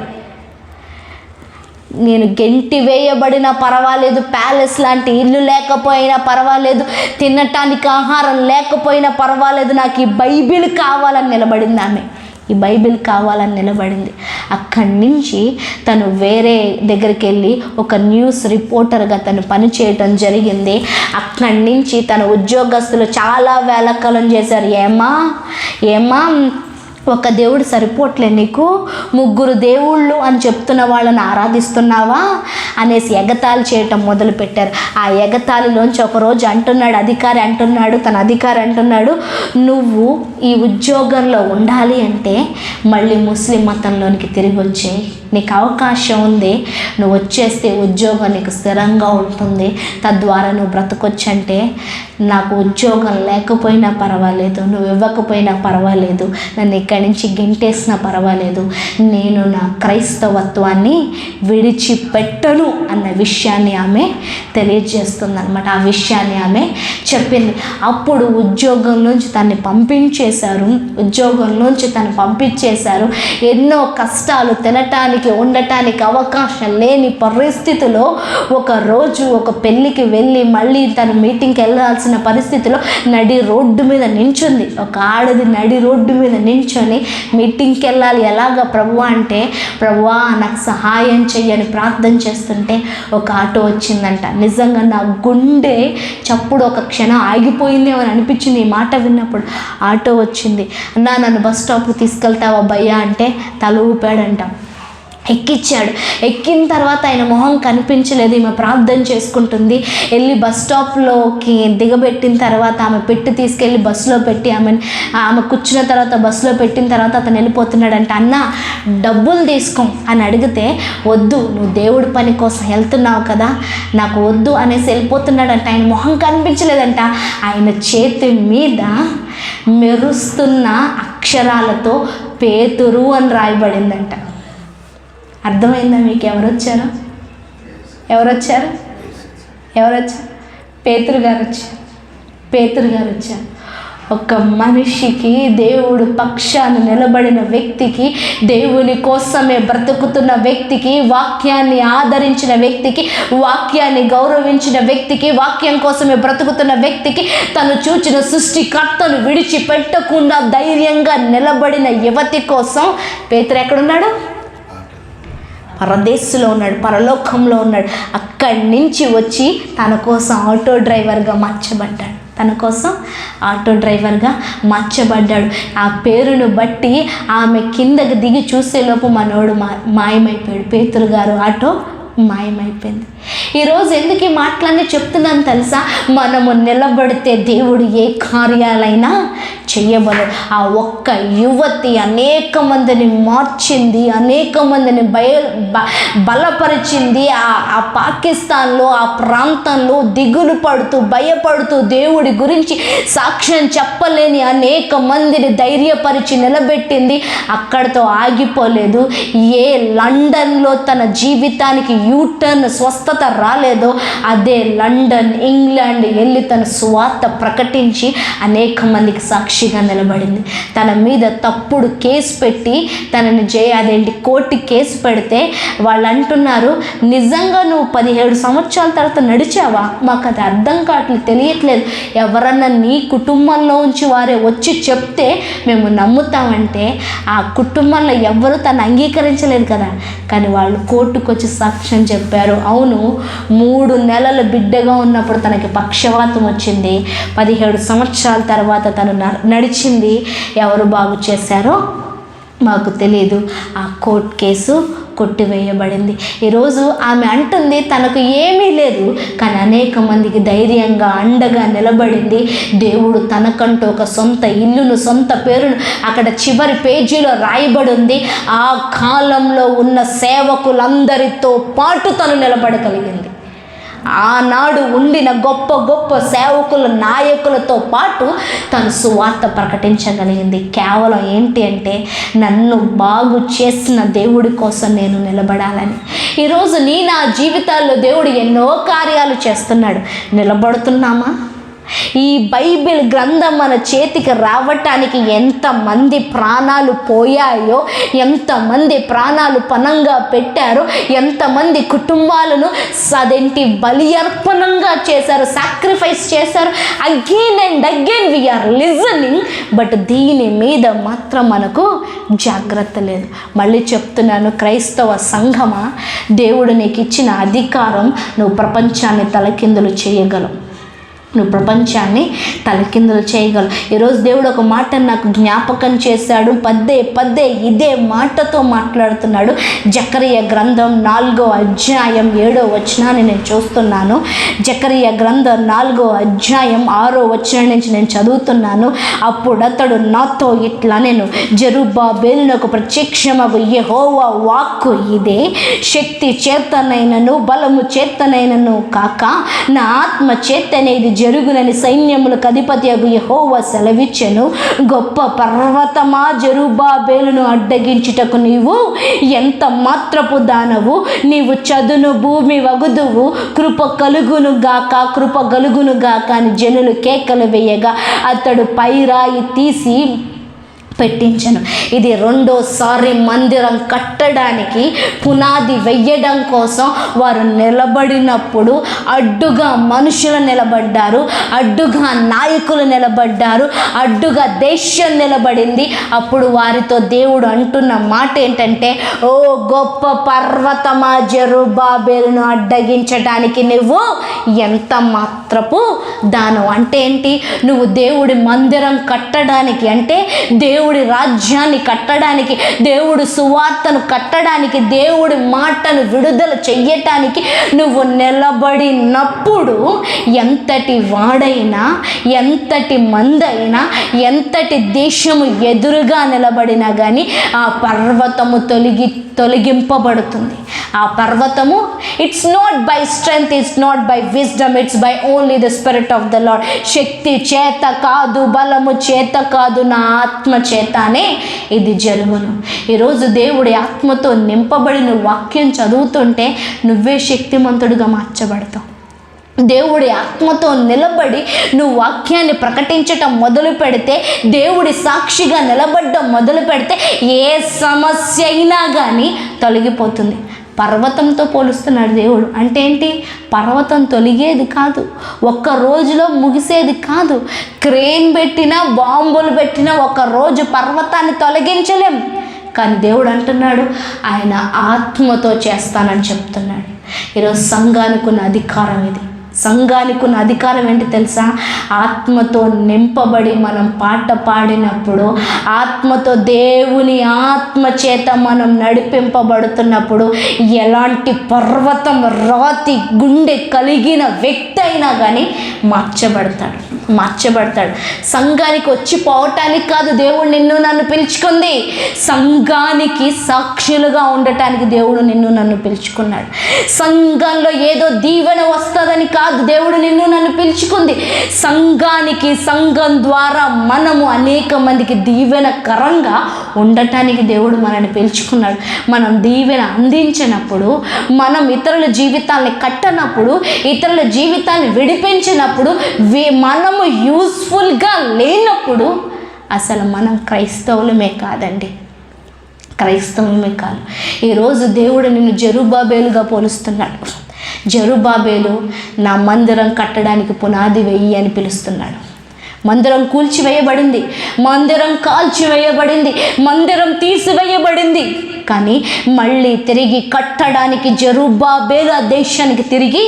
నేను గెంటి వేయబడినా పర్వాలేదు, ప్యాలెస్ లాంటి ఇల్లు లేకపోయినా పర్వాలేదు, తినటానికి ఆహారం లేకపోయినా పర్వాలేదు, నాకు ఈ బైబిల్ కావాలని నిలబడింది ఆమె. ఈ బైబిల్ కావాలని నిలబడింది. అక్కడి నుంచి తను వేరే దగ్గరికి వెళ్ళి ఒక న్యూస్ రిపోర్టర్గా తను పనిచేయటం జరిగింది. అక్కడి నుంచి తన ఉద్యోగస్తులు చాలా వేళకాలం చేశారు. ఏమా ఒక దేవుడు సరిపోట్లే నీకు, 3 దేవుళ్ళు అని చెప్తున్న వాళ్ళని ఆరాధిస్తున్నావా అనేసి ఎగతాళి చేయటం మొదలుపెట్టారు. ఆ ఎగతాళిలోంచి ఒకరోజు అధికారి అంటున్నాడు, నువ్వు ఈ ఉద్యోగంలో ఉండాలి అంటే మళ్ళీ ముస్లిం మతంలోనికి తిరిగి వచ్చేయి, నీకు అవకాశం ఉంది, నువ్వు వచ్చేస్తే ఉద్యోగం నీకు స్థిరంగా ఉంటుంది, తద్వారా నువ్వు బ్రతకొచ్చంటే, నాకు ఉద్యోగం లేకపోయినా పర్వాలేదు, నువ్వు ఇవ్వకపోయినా పర్వాలేదు, నన్ను ఇక్కడి ఇక్కడి నుంచి గెంటేసినా పర్వాలేదు, నేను నా క్రైస్తవత్వాన్ని విడిచిపెట్టను అన్న విషయాన్ని ఆమె తెలియజేస్తుందన్నమాట. ఆ విషయాన్ని ఆమె చెప్పింది. అప్పుడు ఉద్యోగంలోంచి తను పంపించేశారు. ఎన్నో కష్టాలు, తినటానికి ఉండటానికి అవకాశం లేని పరిస్థితిలో ఒకరోజు ఒక పెళ్ళికి వెళ్ళి మళ్ళీ తను మీటింగ్కి వెళ్ళాల్సిన పరిస్థితిలో నడి రోడ్డు మీద నించుంది. ఒక ఆడది నడి రోడ్డు మీద నించొని మీటింగ్కి వెళ్ళాలి. ఎలాగ ప్రభువా అంటే, ప్రభువా నాకు సహాయం చెయ్యని ప్రార్థన చేస్తుంటే ఒక ఆటో వచ్చిందంట. నిజంగా నా గుండె చప్పుడు ఒక క్షణం ఆగిపోయిందేమో అని అనిపించింది ఈ మాట విన్నప్పుడు. ఆటో వచ్చింది. అన్నా నన్ను బస్ స్టాప్కి తీసుకెళ్తావా భయ్యా అంటే తల ఊపాడంట. ఎక్కించాడు. ఎక్కిన తర్వాత ఆయన మొహం కనిపించలేదు. ఈమె ప్రార్థన చేసుకుంటుంది. వెళ్ళి బస్ స్టాప్లోకి దిగబెట్టిన తర్వాత ఆమె పెట్టి తీసుకెళ్ళి బస్సులో పెట్టి ఆమె కూర్చున్న తర్వాత బస్సులో పెట్టిన తర్వాత అతను వెళ్ళిపోతున్నాడంట. అన్న డబ్బులు తీసుకో అని అడిగితే, వద్దు, నువ్వు దేవుడి పని కోసం వెళ్తున్నావు కదా, నాకు వద్దు అనేసి వెళ్ళిపోతున్నాడంట. ఆయన మొహం కనిపించలేదంట. ఆయన చేతి మీద మెరుస్తున్న అక్షరాలతో పేతురు అని రాయబడిందంట. అర్థమైందా మీకు? ఎవరొచ్చారు? పేతురు గారు వచ్చారు. ఒక మనిషికి, దేవుడు పక్షాన నిలబడిన వ్యక్తికి, దేవుని కోసమే బ్రతుకుతున్న వ్యక్తికి, వాక్యాన్ని ఆదరించిన వ్యక్తికి, వాక్యాన్ని గౌరవించిన వ్యక్తికి, వాక్యం కోసమే బ్రతుకుతున్న వ్యక్తికి, తను చూచిన సృష్టికర్తను విడిచిపెట్టకుండా ధైర్యంగా నిలబడిన యువతి కోసం పేతురు ఎక్కడున్నాడు? పరదేశంలో ఉన్నాడు, పరలోకంలో ఉన్నాడు. అక్కడి నుంచి వచ్చి తన కోసం ఆటో డ్రైవర్గా మార్చబడ్డాడు. ఆ పేరును బట్టి ఆమె కిందకి దిగి చూసేలోపు మనోడు మాయమైపోయాడు. పేతురు గారు ఆటో మాయమైపోయింది. ఈరోజు ఎందుకు ఈ మాటలన్నీ చెప్తున్నాను తెలుసా? మనము నిలబడితే దేవుడు ఏ కార్యాలైనా చెయ్యబడు. ఆ ఒక్క యువతి అనేక మందిని మార్చింది, అనేక మందిని బలపరిచింది. ఆ పాకిస్తాన్లో, ఆ ప్రాంతంలో దిగులు పడుతూ, భయపడుతూ, దేవుడి గురించి సాక్ష్యం చెప్పలేని అనేక మందిని ధైర్యపరిచి నిలబెట్టింది. అక్కడితో ఆగిపోలేదు. ఏ లండన్లో తన జీవితానికి యూటర్న్ స్వస్థత రాలేదో అదే లండన్, ఇంగ్లాండ్ వెళ్ళి తన సువార్త ప్రకటించి అనేక మందికి సాక్షిగా నిలబడింది. తన మీద తప్పుడు కేసు పెట్టి తనని కోర్టు కేసు పెడితే వాళ్ళు అంటున్నారు, నిజంగా నువ్వు 17 సంవత్సరాల తర్వాత నడిచావా? మాకు అది అర్థం కావట్లేదు, తెలియట్లేదు. ఎవరన్నా నీ కుటుంబంలో ఉంచి వారే వచ్చి చెప్తే మేము నమ్ముతామంటే ఆ కుటుంబంలో ఎవరు తను అంగీకరించలేదు కదా. కానీ వాళ్ళు కోర్టుకు వచ్చి సాక్ష్యం చెప్పారు. అవును, 3 నెలల బిడ్డగా ఉన్నప్పుడు తనకి పక్షవాతం వచ్చింది. 17 సంవత్సరాల తర్వాత తను నడిచింది. ఎవరు బాగు చేశారో మాకు తెలియదు. ఆ కోర్టు కేసు కొట్టివేయబడింది. ఈరోజు ఆమె అంటుంది తనకు ఏమీ లేదు, కానీ అనేక మందికి ధైర్యంగా అండగా నిలబడింది. దేవుడు తనకంటూ ఒక సొంత ఇల్లును, సొంత పేరును అక్కడ చివరి పేజీలో రాయబడి ఉంది. ఆ కాలంలో ఉన్న సేవకులందరితో పాటు తను నిలబడగలిగింది. ఆనాడు ఉండిన గొప్ప గొప్ప సేవకుల, నాయకులతో పాటు తను సువార్త ప్రకటించగలిగింది. కేవలం ఏంటి అంటే, నన్ను బాగు చేసిన దేవుడి కోసం నేను నిలబడాలని. ఈరోజు నా జీవితాల్లో దేవుడు ఎన్నో కార్యాలు చేస్తున్నాడు. నిలబడుతున్నామా? ఈ బైబిల్ గ్రంథం మన చేతికి రావటానికి ఎంతమంది ప్రాణాలు పోయాయో, ఎంతమంది ప్రాణాలు పణంగా పెట్టారో, ఎంతమంది కుటుంబాలను బలి అర్పణంగా చేశారు, సాక్రిఫైస్ చేశారు. Again and again we're listening, but దీని మీద మాత్రం మనకు జాగ్రత్త లేదు. మళ్ళీ చెప్తున్నాను, క్రైస్తవ సంఘమా, దేవుడు నీకు ఇచ్చిన అధికారం, నువ్వు ప్రపంచాన్ని తలకిందులు చేయగలవు. నువ్వు ప్రపంచాన్ని తలకిందులు చేయగలవు. ఈరోజు దేవుడు ఒక మాట నాకు జ్ఞాపకం చేశాడు. పదే ఇదే మాటతో మాట్లాడుతున్నాడు. జకరియా గ్రంథం 4వ అధ్యాయం 7వ వచనాన్ని నేను చూస్తున్నాను. జకరియా గ్రంథం 4వ అధ్యాయం 6వ వచనం నుంచి నేను చదువుతున్నాను. అప్పుడు అతడు నాతో ఇట్లా, నేను జెరుబ్బాబెలునకు ప్రత్యక్షమగు యెహోవా వాక్కు ఇదే, శక్తి చేతనైనను బలము చేతనైనను కాక నా ఆత్మ చేతనే ఇది జరుగునని సైన్యములకు అధిపతియగు యెహోవా సెలవిచ్చెను. గొప్ప పర్వతమా, జెరుబ్బాబెలును అడ్డగించుటకు నీవు ఎంత మాత్రపు దానవు? నీవు చదును భూమి వగుదువు. కృప కలుగును గాక అని జనులు కేకలు వేయగా అతడు పైరాయి తీసి పెట్టించను. ఇది రెండోసారి మందిరం కట్టడానికి పునాది వెయ్యడం కోసం వారు నిలబడినప్పుడు అడ్డుగా మనుషులు నిలబడ్డారు, అడ్డుగా నాయకులు నిలబడ్డారు, అడ్డుగా దేశం నిలబడింది. అప్పుడు వారితో దేవుడు అంటున్న మాట ఏంటంటే, ఓ గొప్ప పర్వతమా, జెరుబ్బాబెలును అడ్డగించడానికి నువ్వు ఎంత మాత్రపు దానవు? అంటే ఏంటి? నువ్వు దేవుడి మందిరం కట్టడానికి, అంటే దేవుడి రాజ్యాన్ని కట్టడానికి, దేవుడి సువార్తను కట్టడానికి, దేవుడి మాటను విడుదల చెయ్యటానికి నువ్వు నిలబడినప్పుడు ఎంతటి వాడైనా, ఎంతటి మందైనా, ఎంతటి దేశము ఎదురుగా నిలబడినా కానీ ఆ పర్వతము తొలగింపబడుతుంది. ఆ పర్వతము it's not by strength, it's not by wisdom, it's by only the spirit of the Lord. శక్తి చేత కాదు, బలము చేత కాదు, నా ఆత్మ చేతనే ఇది జరుగును. ఈరోజు దేవుడి ఆత్మతో నింపబడి నువ్వు వాక్యం చదువుతుంటే నువ్వే శక్తిమంతుడిగా మార్చబడతావు. దేవుడి ఆత్మతో నిలబడి నువ్వు వాక్యాన్ని ప్రకటించటం మొదలు పెడితే, దేవుడి సాక్షిగా నిలబడడం మొదలు పెడితే ఏ సమస్య అయినా కానీ తొలగిపోతుంది. పర్వతంతో పోలుస్తున్నాడు దేవుడు. అంటే ఏంటి? పర్వతం తొలగేది కాదు, ఒక్క రోజులో ముగిసేది కాదు. క్రేన్ పెట్టినా, బాంబులు పెట్టినా ఒక్క రోజు పర్వతాన్ని తొలగించలేం. కానీ దేవుడు అంటున్నాడు, ఆయన ఆత్మతో చేస్తానని చెప్తున్నాడు. ఈరోజు సంఘానికి ఉన్న అధికారం ఇది. సంఘానికి ఉన్న అధికారం ఏంటి తెలుసా? ఆత్మతో నింపబడి మనం పాట పాడినప్పుడు, ఆత్మతో దేవుని ఆత్మ చేత మనం నడిపింపబడుతున్నప్పుడు ఎలాంటి పర్వతం, రాతి గుండె కలిగిన వ్యక్తి అయినా కానీ మార్చబడతాడు. సంఘానికి వచ్చి పోవటానికి కాదు దేవుడు నిన్ను నన్ను పిలుచుకుంది, సంఘానికి సాక్షులుగా ఉండటానికి దేవుడు నిన్ను నన్ను పిలుచుకున్నాడు. సంఘంలో ఏదో దీవెన వస్తుందని కాదు దేవుడు నిన్ను నన్ను పిలుచుకుంది. సంఘానికి, సంఘం ద్వారా మనము అనేక మందికి దీవెనకరంగా ఉండటానికి దేవుడు మనల్ని పిలుచుకున్నాడు. మనం దీవెన అందించినప్పుడు, మనం ఇతరుల జీవితాన్ని కట్టనప్పుడు, ఇతరుల జీవితాన్ని విడిపించినప్పుడు, మనము యూస్ఫుల్గా లేనప్పుడు అసలు మనం క్రైస్తవులమే కాదండి, క్రైస్తవులమే కాదు. ఈరోజు దేవుడు నిన్ను జెరుబ్బాబెలుగా పోలుస్తున్నాడు. జెరుబ్బాబెలు నా మందిరం కట్టడానికి పునాది వెయ్యి అని పిలుస్తున్నాడు. మందిరం కూల్చివేయబడింది, మందిరం కాల్చివేయబడింది, మందిరం తీసివేయబడింది. కానీ మళ్ళీ తిరిగి కట్టడానికి జెరుబ్బాబెలు ఆ దేశానికి తిరిగి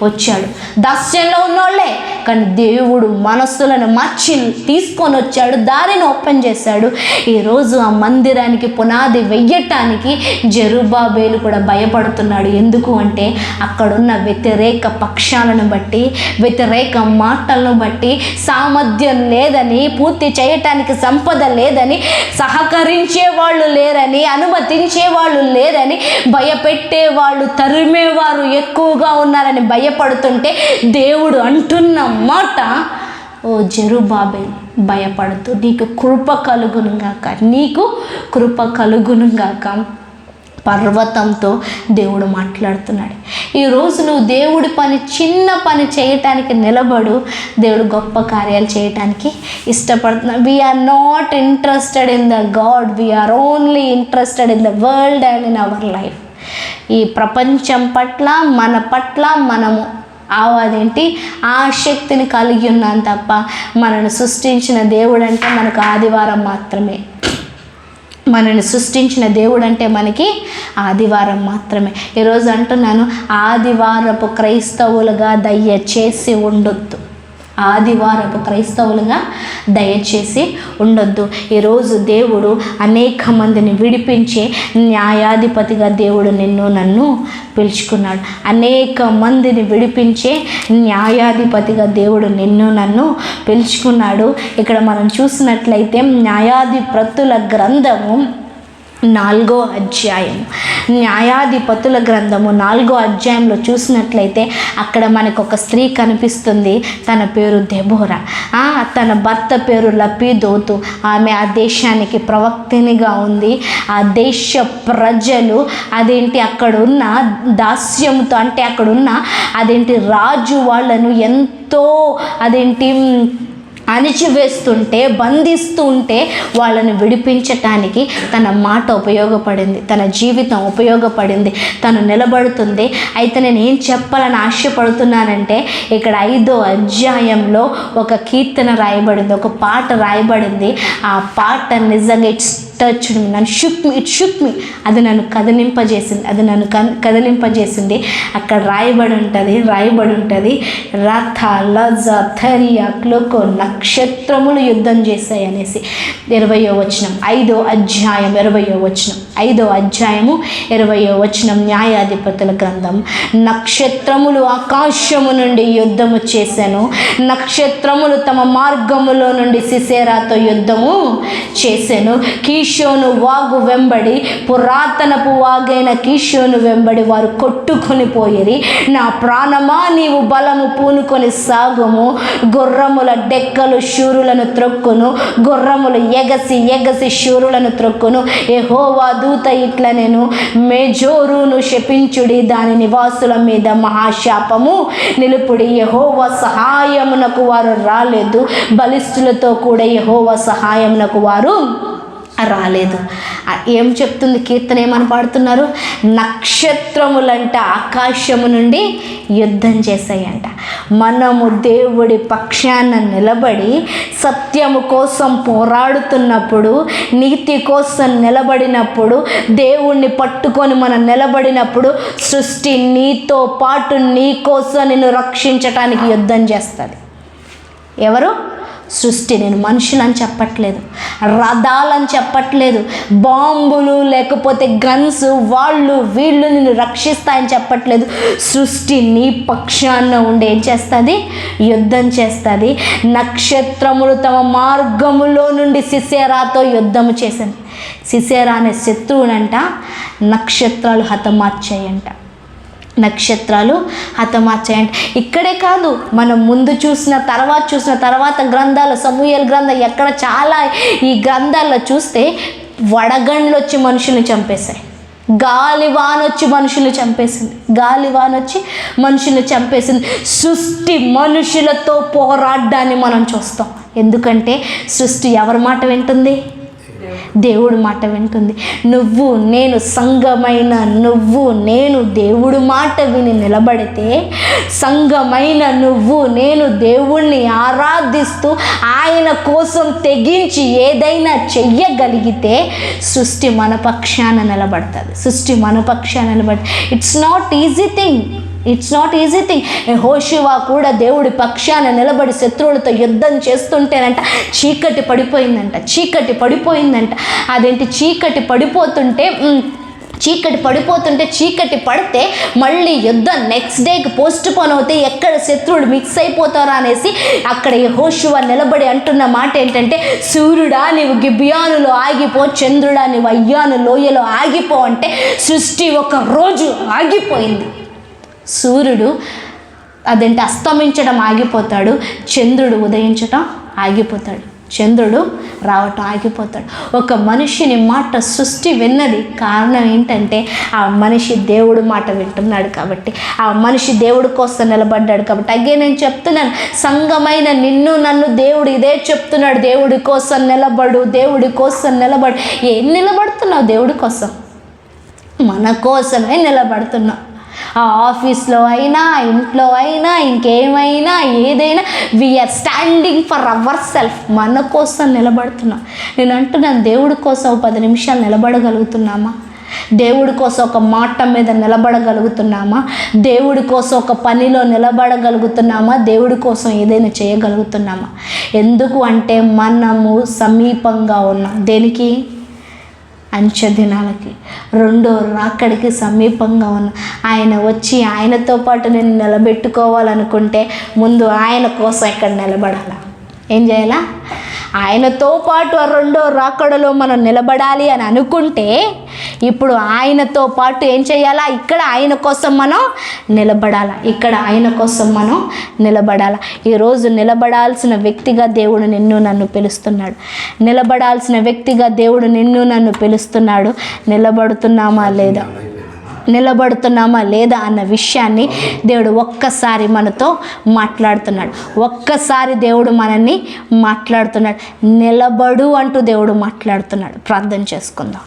వచ్చాడు. దాస్యంలో ఉన్నోళ్ళే, కానీ దేవుడు మనస్సులను మార్చి తీసుకొని వచ్చాడు, దారిని ఓపెన్ చేశాడు. ఈరోజు ఆ మందిరానికి పునాది వెయ్యటానికి జెరుబ్బాబెలు కూడా భయపడుతున్నాడు. ఎందుకు అంటే అక్కడున్న వ్యతిరేక పక్షాలను బట్టి, వ్యతిరేక మాటలను బట్టి, సామర్థ్యం లేదని, పూర్తి చేయటానికి సంపద లేదని, సహకరించే వాళ్ళు లేరని, అనుమతించే వాళ్ళు లేరని, భయపెట్టే వాళ్ళు, తరిమేవారు ఎక్కువగా ఉన్నారని భయపడుతుంటే దేవుడు అంటున్న మాట, ఓ జెరుబ్బాబెలు భయపడుతూ నీకు కృప కలుగునుగాక, నీకు కృప కలుగునుగాక. పర్వతంతో దేవుడు మాట్లాడుతున్నాడు. ఈరోజు నువ్వు దేవుడి పని, చిన్న పని చేయటానికి నిలబడు, దేవుడు గొప్ప కార్యాలు చేయటానికి ఇష్టపడుతున్నాడు. We're not interested in the God, we're only interested in the world and in our life. ఈ ప్రపంచం పట్ల, మన పట్ల మనము అదేంటి ఆసక్తిని కలిగి ఉన్నాను తప్ప, మనను సృష్టించిన దేవుడు అంటే మనకు ఆదివారం మాత్రమే. మనని సృష్టించిన దేవుడు అంటే మనకి ఆదివారం మాత్రమే. ఈరోజు అంటున్నాను, ఆదివారపు క్రైస్తవులుగా దయచేసి ఉండొద్దు. ఆదివారపు క్రైస్తవులుగా దయచేసి ఉండొద్దు. ఈరోజు దేవుడు అనేక మందిని విడిపించే న్యాయాధిపతిగా దేవుడు నిన్ను నన్ను పిలుచుకున్నాడు. అనేక మందిని విడిపించే న్యాయాధిపతిగా దేవుడు నిన్ను నన్ను పిలుచుకున్నాడు. ఇక్కడ మనం చూసినట్లయితే న్యాయాధిపతుల గ్రంథము 4వ అధ్యాయం న్యాయాధిపతుల గ్రంథము 4వ అధ్యాయంలో చూసినట్లయితే అక్కడ మనకు ఒక స్త్రీ కనిపిస్తుంది. తన పేరు దెబోరా. తన భర్త పేరు లపీదోతు. ఆమె ఆ దేశానికి ప్రవక్తినిగా ఉంది. ఆ దేశ ప్రజలు అక్కడున్న దాస్యంతో, అంటే అక్కడున్న రాజు వాళ్ళను ఎంతో అణిచివేస్తుంటే, బంధిస్తూ ఉంటే వాళ్ళని విడిపించటానికి తన మాట ఉపయోగపడింది, తన జీవితం ఉపయోగపడింది, తను నిలబడుతుంది. అయితే నేను ఏం చెప్పాలని ఆశపడుతున్నానంటే, ఇక్కడ 5వ అధ్యాయంలో ఒక కీర్తన రాయబడింది, ఒక పాట రాయబడింది. ఆ పాట నిజంగా టచ్ నన్ను షుక్ మీ అది నన్ను కదిలింపజేసింది. అక్కడ రాయబడి ఉంటుంది రథ లజ థరియా క్లోకో నక్షత్రములు యుద్ధం చేశాయి అనేసి. 20వ వచనం 5వ అధ్యాయం 20వ వచనం 5వ అధ్యాయము 20వ వచనం న్యాయాధిపతుల గ్రంథం. నక్షత్రములు ఆకాశము నుండి యుద్ధము చేశాను, నక్షత్రములు తమ మార్గములో నుండి సిసేరాతో యుద్ధము చేశాను. కీషోను వాగు వెంబడి, పురాతనపు వాగైన కీషోను వెంబడి వారు కొట్టుకొని పోయిరి. నా ప్రాణమా నీవు బలము పూనుకొని సాగుము. గుర్రముల డెక్కలు శూరులను త్రొక్కును, గుర్రములు ఎగసి శూరులను త్రొక్కును. యెహోవా దూత ఇట్ల నేను మేజోరును శపించుడి, దాని నివాసుల మీద మహాశాపము నిలుపుడి. యెహోవా సహాయమునకు వారు రాలేదు, బలిష్ఠులతో కూడా యెహోవా సహాయమునకు వారు రాలేదు. ఏం చెప్తుంది కీర్తన? ఏమని పాడుతున్నారు? నక్షత్రములంట ఆకాశము నుండి యుద్ధం చేశాయంట. మనము దేవుడి పక్షాన నిలబడి సత్యము కోసం పోరాడుతున్నప్పుడు, నీతి కోసం నిలబడినప్పుడు, దేవుణ్ణి పట్టుకొని మనం నిలబడినప్పుడు, సృష్టి నీతో పాటు నీ కోసం నిన్ను రక్షించటానికి యుద్ధం చేస్తుంది. ఎవరు? సృష్టి. నేను మనుషులని చెప్పట్లేదు, రథాలని చెప్పట్లేదు, బాంబులు లేకపోతే గన్స్ వాళ్ళు వీళ్ళు నిన్ను రక్షిస్తాయని చెప్పట్లేదు. సృష్టి నీ పక్షాన ఉండి ఏం చేస్తుంది? యుద్ధం చేస్తుంది. నక్షత్రములు తమ మార్గములో నుండి సిసేరాతో యుద్ధము చేసింది. సిసేరా అనే శత్రువునంట నక్షత్రాలు హతమార్చాయంట. నక్షత్రాలు హతమార్చాయంట. ఇక్కడే కాదు, మనం ముందు చూసిన తర్వాత గ్రంథాలు, సమూయేలు గ్రంథం, ఎక్కడ చాలా ఈ గ్రంథాల్లో చూస్తే వడగండ్లు వచ్చి మనుషుల్ని చంపేశాయి, గాలివాన వచ్చి మనుషుల్ని చంపేసింది. సృష్టి మనుషులతో పోరాడాన్ని మనం చూస్తాం. ఎందుకంటే సృష్టి ఎవరి మాట వింటుంది? దేవుడు మాట వింటుంది. నువ్వు నేను సంఘమైన నువ్వు నేను దేవుడు మాట విని నిలబడితే, సంఘమైన నువ్వు నేను దేవుణ్ణి ఆరాధిస్తూ ఆయన కోసం తెగించి ఏదైనా చెయ్యగలిగితే సృష్టి మన పక్షాన నిలబడుతుంది. It's not easy thing. యెహోషువ కూడా దేవుడి పక్షాన నిలబడి శత్రువులతో యుద్ధం చేస్తుంటేనంట చీకటి పడిపోయిందంట. చీకటి పడితే మళ్ళీ యుద్ధం నెక్స్ట్ డేకి పోస్ట్ పోన్ అవుతే ఎక్కడ శత్రువులు మిక్స్ అయిపోతారా అనేసి అక్కడ యెహోషువ నిలబడి అంటున్న మాట ఏంటంటే, సూర్యుడా నీవు గిబియానులో ఆగిపో, చంద్రుడా నీవు అయ్యాను లోయలో ఆగిపో అంటే సృష్టి ఒక రోజు ఆగిపోయింది. సూర్యుడు అస్తమించడం ఆగిపోతాడు, చంద్రుడు ఉదయించటం ఆగిపోతాడు, చంద్రుడు రావటం ఆగిపోతాడు. ఒక మనిషిని మాట సృష్టి విన్నది. కారణం ఏంటంటే ఆ మనిషి దేవుడు మాట వింటున్నాడు కాబట్టి, ఆ మనిషి దేవుడి కోసం నిలబడ్డాడు కాబట్టి. నేను చెప్తున్నాను, సంఘమైన నిన్ను నన్ను దేవుడు ఇదే చెప్తున్నాడు, దేవుడి కోసం నిలబడు. ఏం నిలబడుతున్నావు? దేవుడి కోసం, మన కోసమే నిలబడుతున్నావు. ఆ ఆఫీస్లో అయినా, ఇంట్లో అయినా, ఇంకేమైనా, ఏదైనా we're standing for our self. మన కోసం నిలబడుతున్నాం. నేను అంటున్నాను, దేవుడి కోసం 10 నిమిషాలు నిలబడగలుగుతున్నామా? దేవుడి కోసం ఒక మాట మీద నిలబడగలుగుతున్నామా? దేవుడి కోసం ఒక పనిలో నిలబడగలుగుతున్నామా? దేవుడి కోసం ఏదైనా చేయగలుగుతున్నామా? ఎందుకు అంటే మనము సమీపంగా ఉన్నాం. దేనికి? అంచె దినాలకి, రెండో రాకడికి సమీపంగా ఉన్న ఆయన వచ్చి ఆయనతో పాటు నేను నిలబెట్టుకోవాలనుకుంటే ముందు ఆయన కోసం ఇక్కడ నిలబడాలా? ఏం చేయాలా? ఆయనతో పాటు ఆ రెండో రాకడలో మనం నిలబడాలి అని అనుకుంటే ఇప్పుడు ఆయనతో పాటు ఏం చేయాలా? ఇక్కడ ఆయన కోసం మనం నిలబడాలా, ఇక్కడ ఆయన కోసం మనం నిలబడాలా. ఈరోజు నిలబడాల్సిన వ్యక్తిగా దేవుడు నిన్ను నన్ను పిలుస్తున్నాడు. నిలబడాల్సిన వ్యక్తిగా దేవుడు నిన్ను నన్ను పిలుస్తున్నాడు. నిలబడుతున్నామా లేదా అన్న విషయాన్ని దేవుడు ఒక్కసారి మనతో మాట్లాడుతున్నాడు. ఒక్కసారి దేవుడు మనల్ని మాట్లాడుతున్నాడు. నిలబడు అంటూ దేవుడు మాట్లాడుతున్నాడు. ప్రార్థన చేసుకుందాం.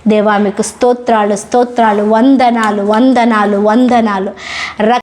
దేవా మీకు స్తోత్రాలు, వందనాలు.